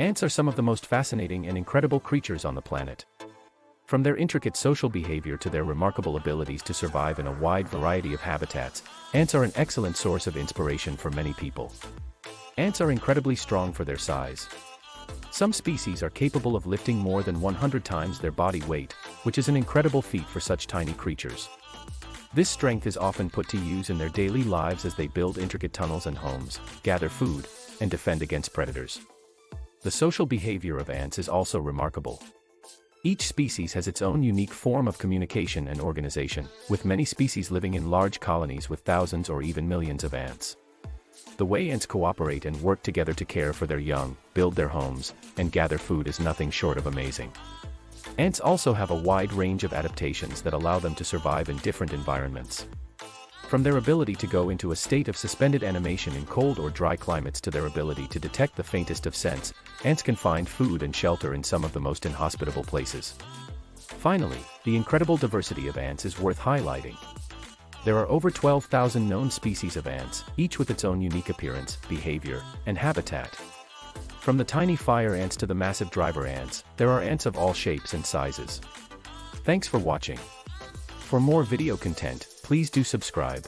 Ants are some of the most fascinating and incredible creatures on the planet. From their intricate social behavior to their remarkable abilities to survive in a wide variety of habitats, ants are an excellent source of inspiration for many people. Ants are incredibly strong for their size. Some species are capable of lifting more than 100 times their body weight, which is an incredible feat for such tiny creatures. This strength is often put to use in their daily lives as they build intricate tunnels and homes, gather food, and defend against predators. The social behavior of ants is also remarkable. Each species has its own unique form of communication and organization, with many species living in large colonies with thousands or even millions of ants. The way ants cooperate and work together to care for their young, build their homes, and gather food is nothing short of amazing. Ants also have a wide range of adaptations that allow them to survive in different environments. From their ability to go into a state of suspended animation in cold or dry climates to their ability to detect the faintest of scents, ants can find food and shelter in some of the most inhospitable places. Finally, the incredible diversity of ants is worth highlighting. There are over 12,000 known species of ants, each with its own unique appearance, behavior, and habitat. From the tiny fire ants to the massive driver ants, there are ants of all shapes and sizes. Thanks for watching. For more video content, please do subscribe.